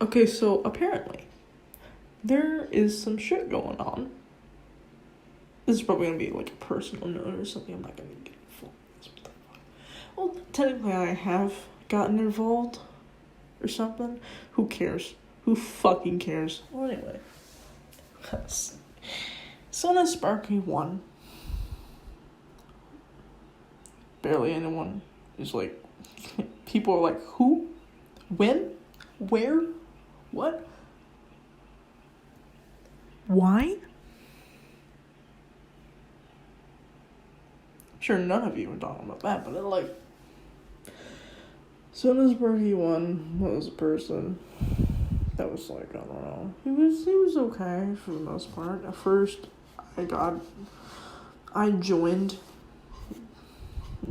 Okay, so apparently there is some shit going on. This is probably gonna be like a personal note or something. I'm not gonna get full. Well, technically I have gotten involved or something. Who cares? Who fucking cares? Well, anyway. So when Sparky won, barely anyone is like, people are like, who? When? Where? What? Why? I'm sure none of you were talking about that, but like, soon as Sparky won, was a person that was like, I don't know, he was okay for the most part. At first, I joined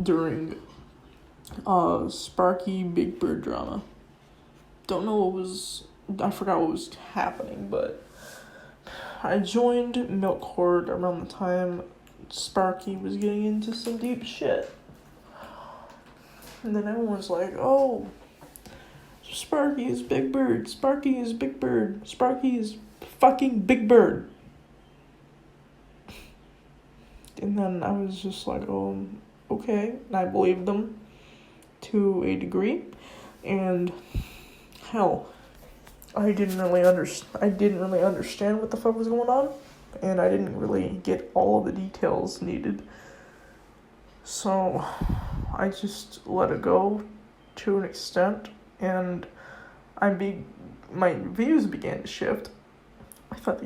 during Sparky Big Bird drama. Don't know I forgot what was happening, but I joined Milk Horde around the time Sparky was getting into some deep shit. And then everyone's like, oh, Sparky is Big Bird, Sparky is Big Bird, Sparky is fucking Big Bird. And then I was just like, oh, okay. And I believed them to a degree. And hell, I didn't really understand what the fuck was going on. And I didn't really get all of the details needed. So I just let it go to an extent. And my views began to shift. I thought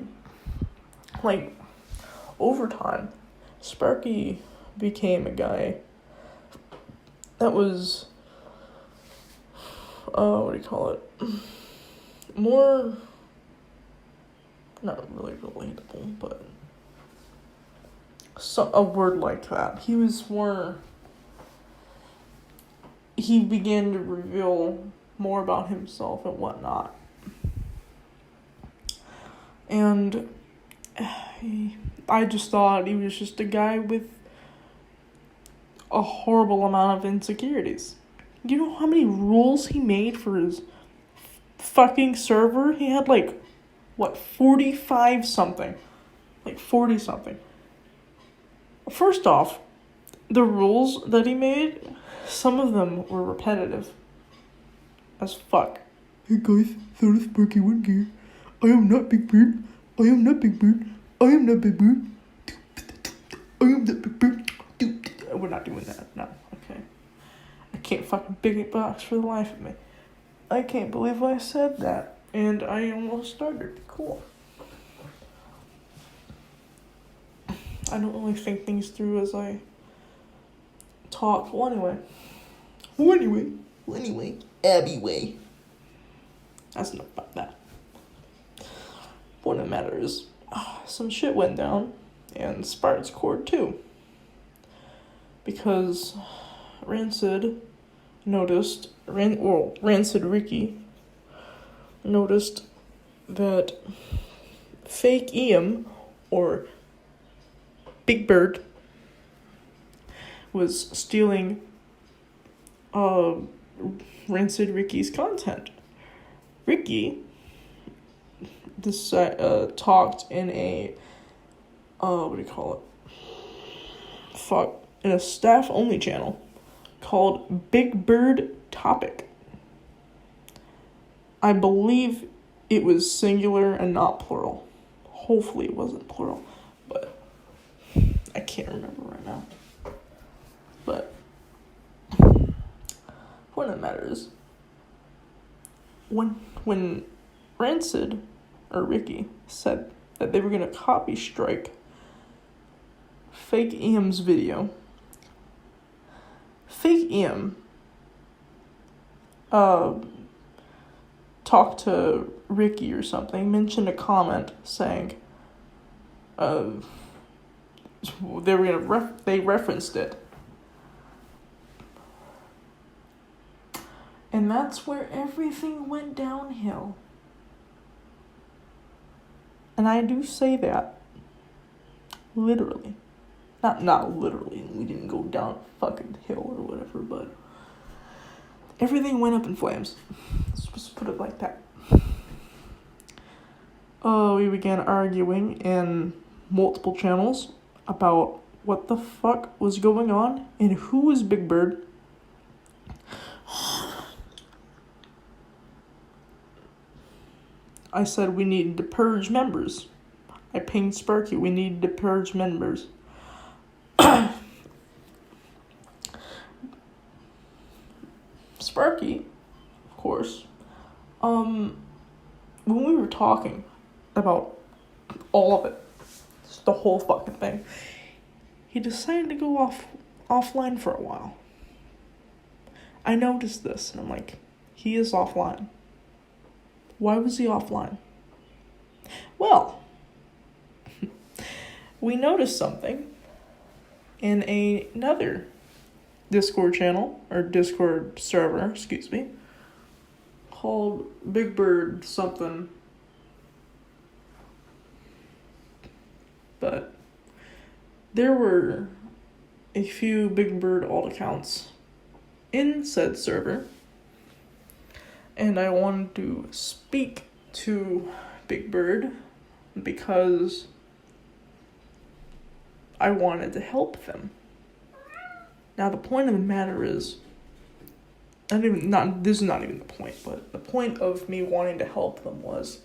over time, Sparky became a guy that was, more, not really relatable, but a word like that. He began to reveal more about himself and whatnot. And I just thought he was just a guy with a horrible amount of insecurities. You know how many rules he made for his fucking server? He had 45 something. 40 something. First off, the rules that he made, some of them were repetitive as fuck. Hey guys, so does Sparky one gear. I am not Big Bird. I am not Big Bird. I am not Big Bird. I am not Big Bird. We're not doing that. No, okay. I can't fucking big box for the life of me. I can't believe I said that. And I almost started. Cool. I don't really think things through as I talk. Well, anyway. Abby way. That's enough about that. Point of the matter is, some shit went down, and sparkscord too. Because Rancid Ricky noticed that fake Ian, or Big Bird, was stealing Rancid Ricky's content. Ricky talked in a in a staff-only channel called Big Bird Topic. I believe it was singular and not plural. Hopefully it wasn't plural, but I can't remember right now. But point of the matter is, when Rancid or Ricky said that they were gonna copy strike fake Iam's video, fake Iam talked to Ricky or something, mentioned a comment saying they referenced it. And that's where everything went downhill. And I do say that literally. Not literally, we didn't go down a fucking hill or whatever, but everything went up in flames. Let's just put it like that. we began arguing in multiple channels about what the fuck was going on and who was Big Bird. I said we needed to purge members. I pinged Sparky, we needed to purge members. Sparky, of course, when we were talking about all of it, just the whole fucking thing, he decided to go offline for a while. I noticed this, and I'm like, he is offline. Why was he offline? Well, we noticed something in another Discord channel, or Discord server, excuse me, called Big Bird something. But there were a few Big Bird alt accounts in said server, and I wanted to speak to Big Bird because I wanted to help them. Now, the point of the matter is, this is not even the point, but the point of me wanting to help them was,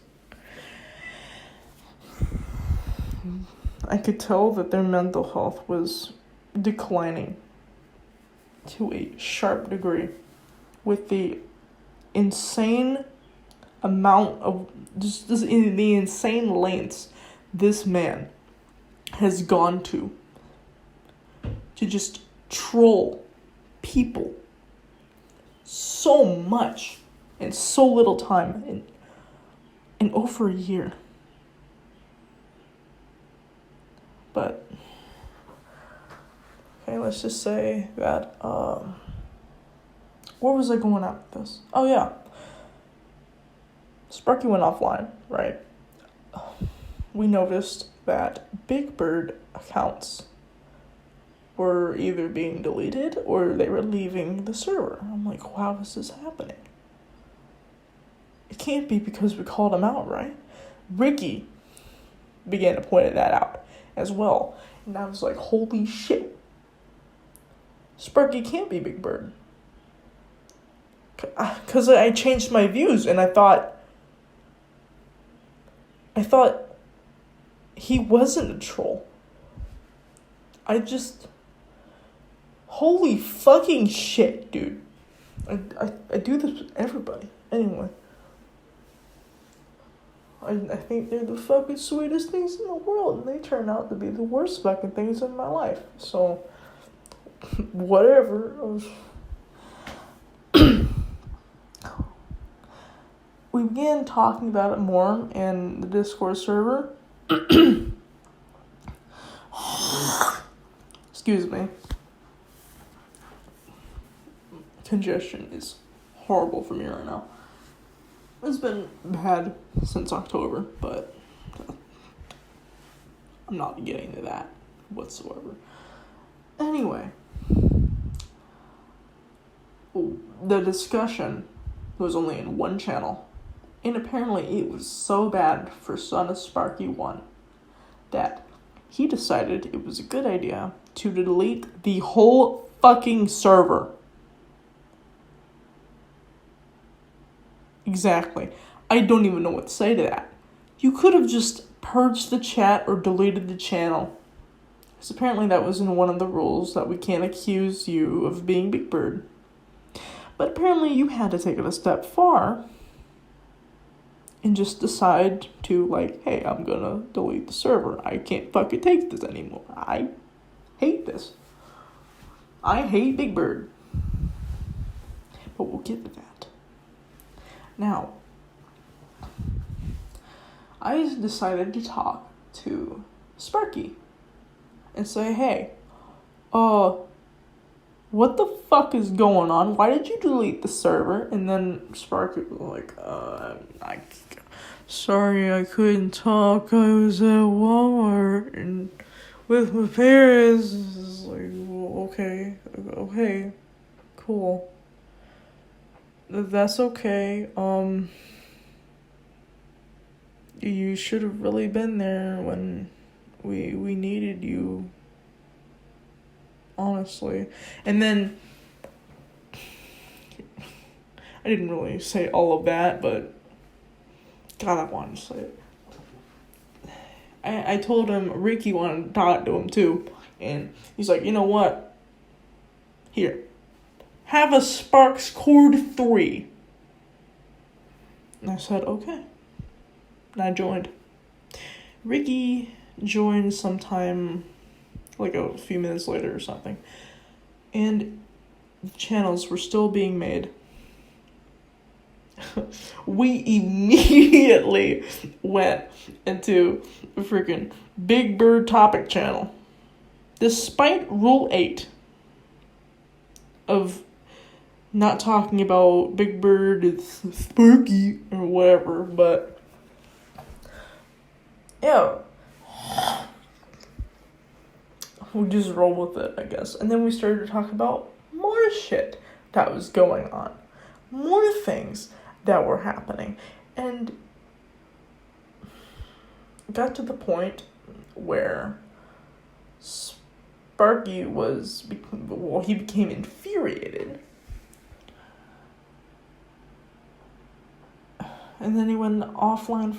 I could tell that their mental health was declining to a sharp degree with the insane amount of, just in the insane lengths this man has gone to just troll people so much in so little time, in over a year. But okay, let's just say that where was I going at with this? Oh yeah, Sparky went offline, right? We noticed that Big Bird accounts were either being deleted or they were leaving the server. I'm like, how is this happening? It can't be because we called him out, right? Ricky began to point that out as well. And I was like, holy shit. Sparky can't be Big Bird. Because I changed my views and I thought he wasn't a troll. Holy fucking shit, dude. I do this with everybody. Anyway. I think they're the fucking sweetest things in the world, and they turn out to be the worst fucking things in my life. So, whatever. We began talking about it more in the Discord server. Excuse me. Congestion is horrible for me right now. It's been bad since October, but I'm not getting to that whatsoever. Anyway, the discussion was only in one channel, and apparently it was so bad for Son of Sparky 1 that he decided it was a good idea to delete the whole fucking server. Exactly. I don't even know what to say to that. You could have just purged the chat or deleted the channel. Because apparently that was in one of the rules that we can't accuse you of being Big Bird. But apparently you had to take it a step far and just decide to, like, hey, I'm gonna delete the server. I can't fucking take this anymore. I hate this. I hate Big Bird. But we'll get to that. Now, I decided to talk to Sparky and say, hey, what the fuck is going on? Why did you delete the server? And then Sparky was like, sorry, I couldn't talk. I was at Walmart and with my parents. It's like, well, okay, cool. That's okay. you should have really been there when we needed you. Honestly. And then I didn't really say all of that, but God, I wanted to say it. I told him Ricky wanted to talk to him too. And he's like, you know what? Here. Have a sparkscord 3. And I said, okay. And I joined. Ricky joined sometime, like a few minutes later or something. And the channels were still being made. We immediately went into a freaking Big Bird topic channel. Despite Rule 8 of not talking about Big Bird, it's Sparky, or whatever, but yeah. We just roll with it, I guess. And then we started to talk about more shit that was going on. More things that were happening. And got to the point where Sparky he became infuriated. And then he went offline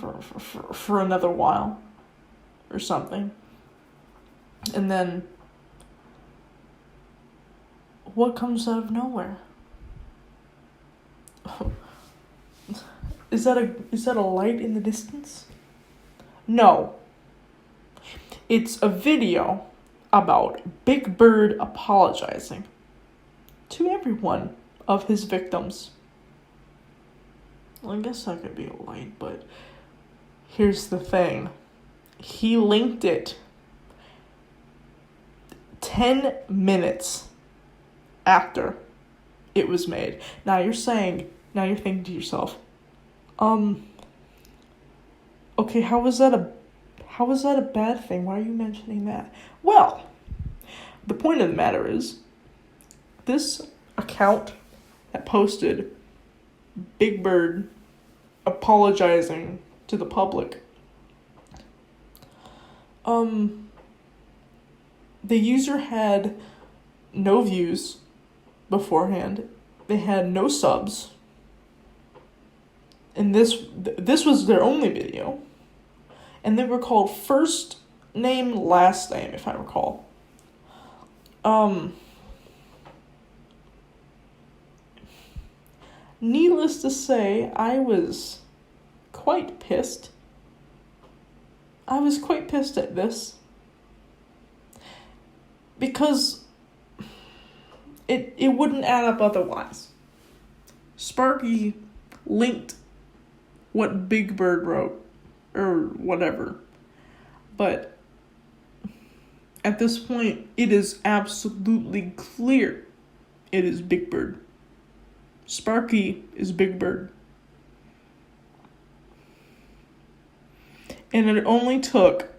for another while. Or something. And then what comes out of nowhere? Is that a light in the distance? No. It's a video about Big Bird apologizing to every one of his victims. Well, I guess that could be a light, but here's the thing. He linked it 10 minutes after it was made. Now you're thinking to yourself, okay, how was that a bad thing? Why are you mentioning that? Well, the point of the matter is, this account that posted Big Bird apologizing to the public, the user had no views beforehand. They had no subs. And this was their only video. And they were called First Name, Last Name, if I recall. Needless to say, I was quite pissed. I was quite pissed at this. Because it wouldn't add up otherwise. Sparky linked what Big Bird wrote, or whatever. But at this point, it is absolutely clear it is Big Bird. Sparky is Big Bird. And it only took,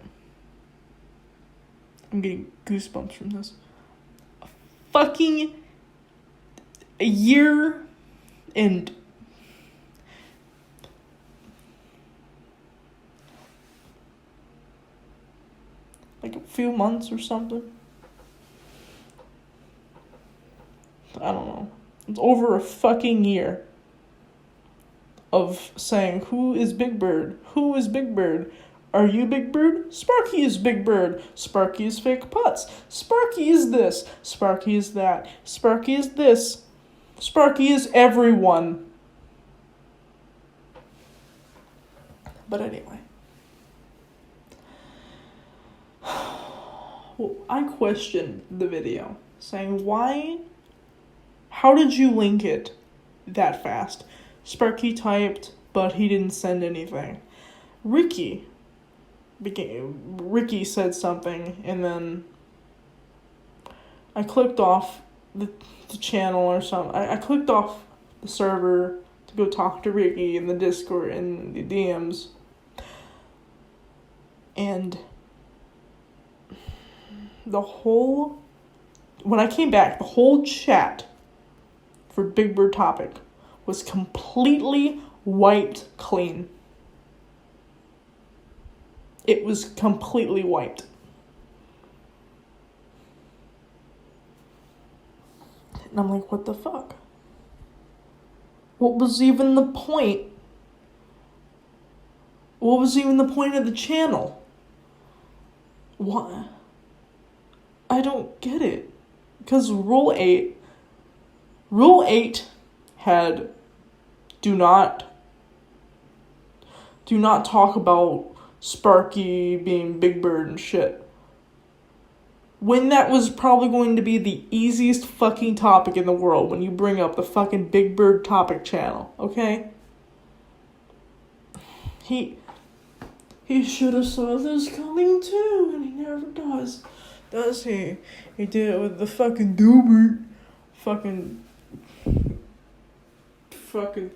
I'm getting goosebumps from this, a year and like a few months or something. I don't know. It's over a fucking year of saying, who is Big Bird? Who is Big Bird? Are you Big Bird? Sparky is Big Bird. Sparky is fake putts. Sparky is this. Sparky is that. Sparky is this. Sparky is everyone. But anyway. Well, I questioned the video, saying, how did you link it that fast? Sparky typed, but he didn't send anything. Ricky said something, and then I clicked off the channel or something. I clicked off the server to go talk to Ricky in the Discord and the DMs. And when I came back, the whole chat for Big Bird topic was completely wiped clean. it was completely wiped. And I'm like, what the fuck? What was even the point? What was even the point of the channel? What? I don't get it. Because Rule 8 had do not talk about Sparky being Big Bird and shit. When that was probably going to be the easiest fucking topic in the world when you bring up the fucking Big Bird topic channel, okay? He should have saw this coming too, and he never does. Does he? He did it with the fucking doobert. Fucking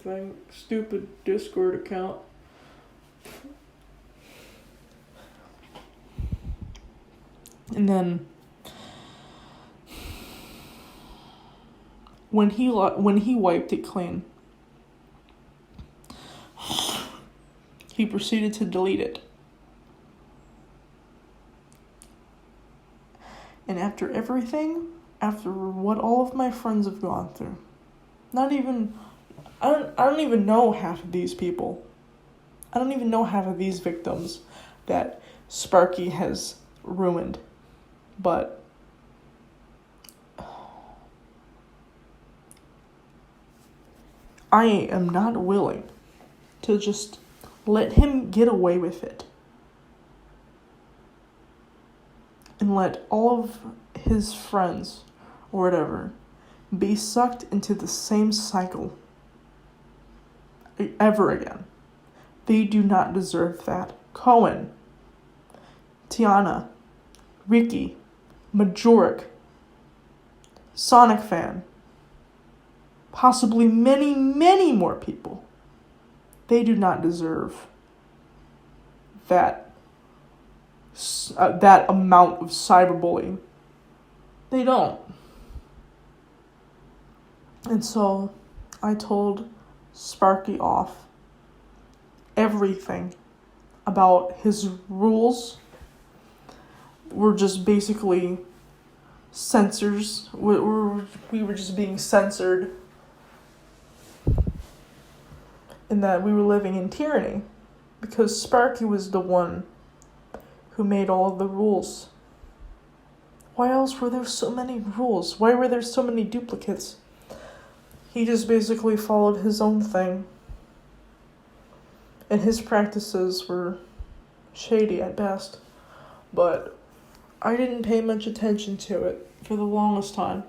thing. Stupid Discord account. And then when he wiped it clean, he proceeded to delete it. And after everything, after what all of my friends have gone through, I don't even know half of these people. I don't even know half of these victims that Sparky has ruined. But I am not willing to just let him get away with it. And let all of his friends, or whatever, be sucked into the same cycle ever again. They do not deserve that. Cohen, Tiana, Ricky, Majoric, Sonic Fan, possibly many, many more people. They do not deserve that amount of cyberbullying. They don't. And so I told Sparky off everything about his rules were just basically censors. We were just being censored. And that we were living in tyranny. Because Sparky was the one who made all of the rules. Why else were there so many rules? Why were there so many duplicates? He just basically followed his own thing. And his practices were shady at best. But I didn't pay much attention to it for the longest time.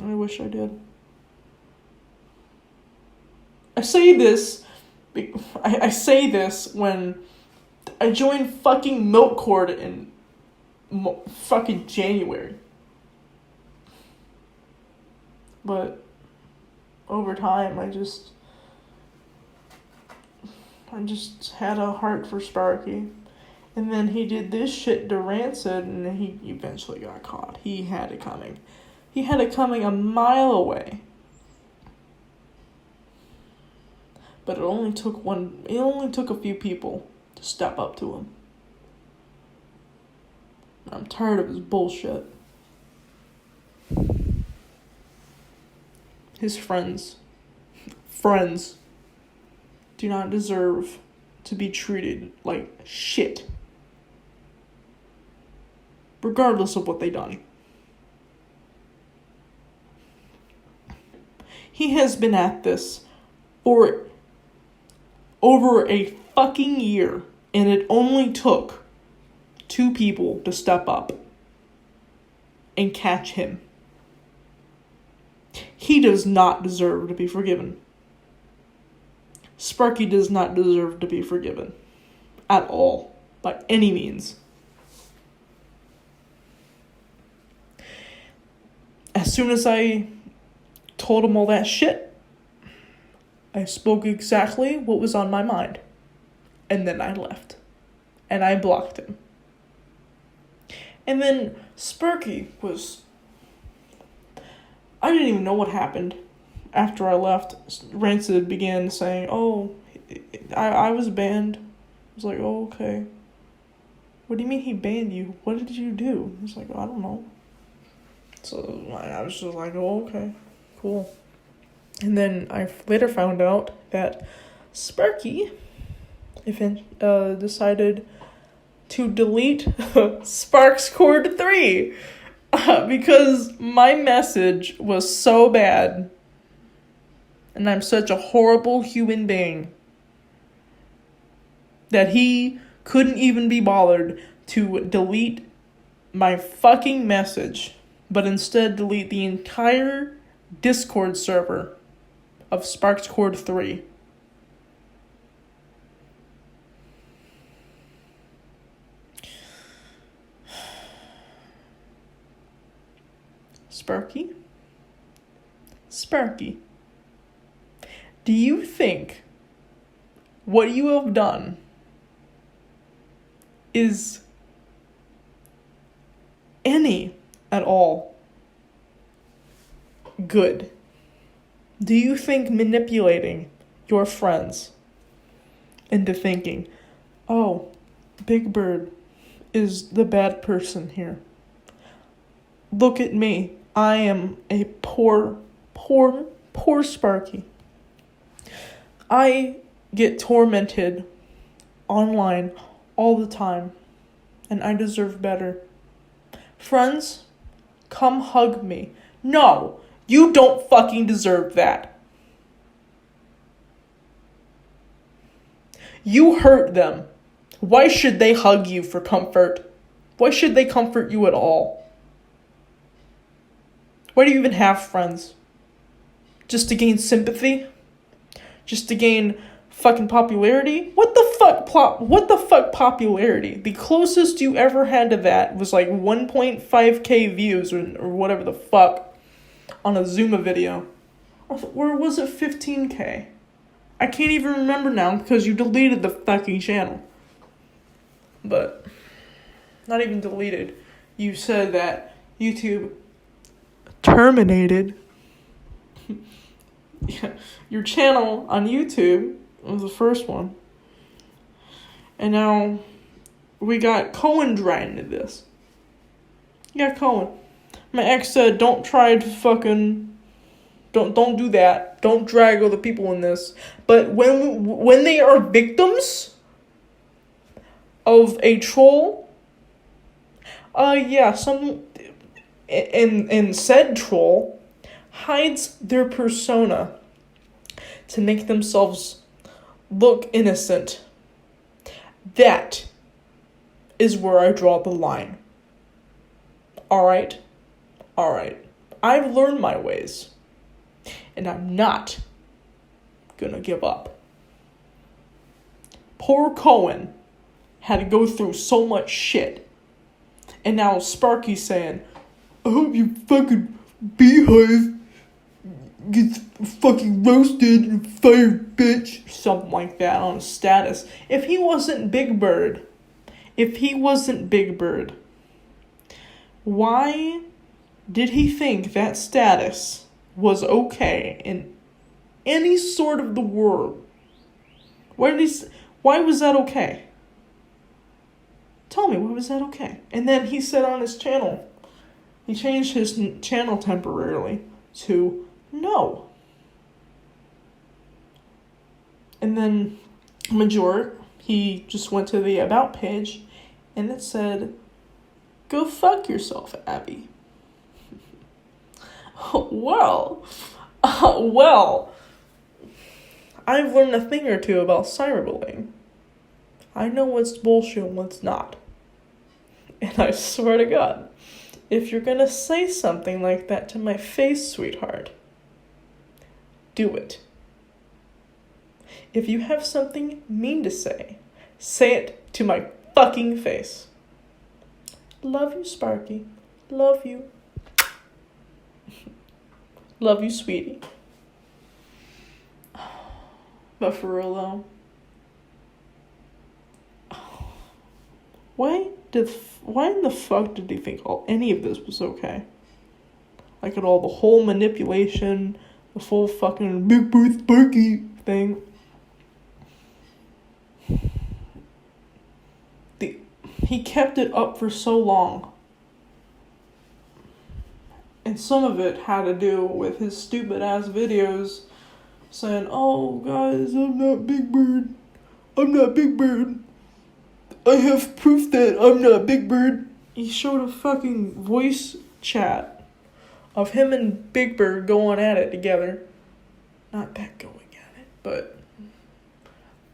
I wish I did. I say this when I joined fucking Milkcord in fucking January. But over time, I just had a heart for Sparky. And then he did this shit to Rancid, and he eventually got caught. He had it coming. He had it coming a mile away. But it only took a few people to step up to him. I'm tired of his bullshit. His friends do not deserve to be treated like shit. Regardless of what they done. He has been at this for over a fucking year, and it only took 2 people to step up and catch him. He does not deserve to be forgiven. Sparky does not deserve to be forgiven. At all. By any means. As soon as I told him all that shit, I spoke exactly what was on my mind. And then I left. And I blocked him. And then Sparky was... I didn't even know what happened. After I left, Rancid began saying, oh, I was banned. was like, oh, okay. What do you mean he banned you? What did you do? I was like, I don't know. So I was just like, oh, okay, cool. And then I later found out that Sparky decided to delete sparkscord 3 because my message was so bad. And I'm such a horrible human being that he couldn't even be bothered to delete my fucking message, but instead delete the entire Discord server of sparkscord 3. Sparky, do you think what you have done is any at all good? Do you think manipulating your friends into thinking, oh, Big Bird is the bad person here. Look at me. I am a poor Sparky. I get tormented online all the time, and I deserve better. Friends, come hug me. No, you don't fucking deserve that. You hurt them. Why should they hug you for comfort? Why should they comfort you at all? Why do you even have friends? Just to gain sympathy? Just to gain fucking popularity? What the fuck popularity? The closest you ever had to that was like 1.5k views or whatever the fuck on a Zuma video. Or was it 15k? I can't even remember now because you deleted the fucking channel. But not even deleted. You said that YouTube terminated your channel on YouTube. Was the first one. And now we got Cohen dragged into this. Yeah, Cohen. My ex said, don't try to fucking... Don't do that. Don't drag other people in this. But when they are victims of a troll, some... And said troll hides their persona to make themselves look innocent. That is where I draw the line. Alright? I've learned my ways. And I'm not gonna give up. Poor Cohen had to go through so much shit. And now Sparky's saying, I hope you fucking beehive gets fucking roasted and fired, bitch. Something like that on his status. If he wasn't Big Bird, why did he think that status was okay in any sort of the world? Why was that okay? Tell me, why was that okay? And then he said on his channel, he changed his channel temporarily to no. And then he just went to the About page and it said, go fuck yourself, Abby. Well, I've learned a thing or two about cyberbullying. I know what's bullshit and what's not. And I swear to God, if you're gonna say something like that to my face, sweetheart, do it. If you have something mean to say it to my fucking face. Love you, Sparky. Love you. Love you, sweetie. But for real though, why in the fuck did he think any of this was okay? Like at all, the whole manipulation, the full fucking Big Bird Sparky thing. kept it up for so long. And some of it had to do with his stupid ass videos saying, "Oh, guys, I'm not Big Bird. I'm not Big Bird. I have proof that I'm not Big Bird." He showed a fucking voice chat of him and Big Bird going at it together. Not that going at it, but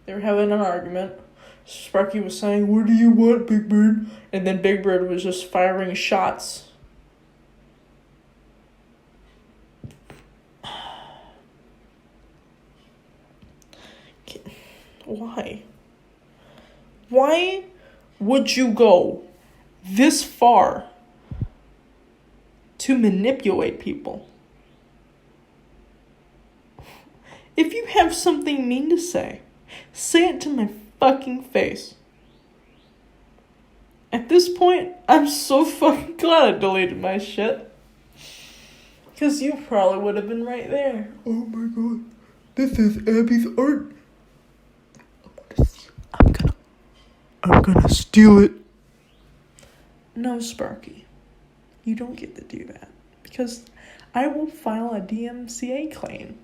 they were having an argument. Sparky was saying, "What do you want, Big Bird?" And then Big Bird was just firing shots. Why? Why would you go this far to manipulate people? If you have something mean to say it to my fucking face. At this point, I'm so fucking glad I deleted my shit. Because you probably would have been right there. "Oh my god, this is Abby's art. I'm gonna steal it." No, Sparky. You don't get to do that. Because I will file a DMCA claim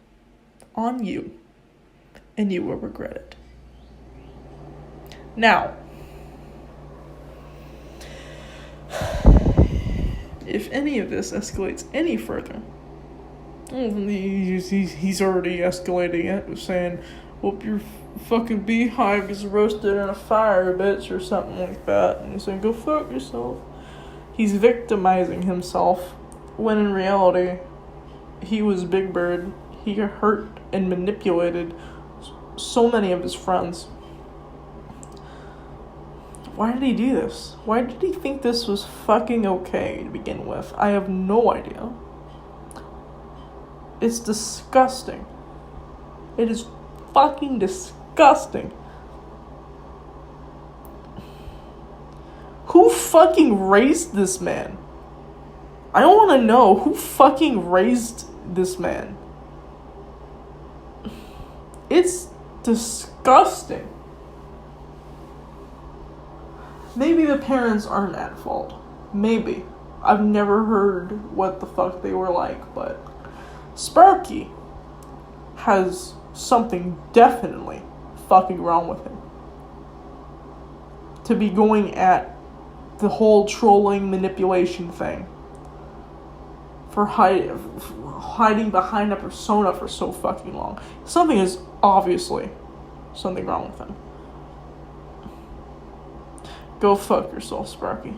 on you. And you will regret it. Now, if any of this escalates any further, he's already escalating it, saying, "Hope your fucking beehive is roasted in a fire, bitch," or something like that. And he's saying, "Go fuck yourself." He's victimizing himself, when in reality, he was Big Bird. He hurt and manipulated so many of his friends. Why did he do this? Why did he think this was fucking okay to begin with? I have no idea. It's disgusting. It is fucking disgusting. Who fucking raised this man? I want to know who fucking raised this man. It's disgusting. Maybe the parents aren't at fault. Maybe. I've never heard what the fuck they were like, but Sparky has something definitely fucking wrong with him. To be going at the whole trolling manipulation thing. For hiding behind a persona for so fucking long. Something is obviously something wrong with him. Go fuck yourself, Sparky.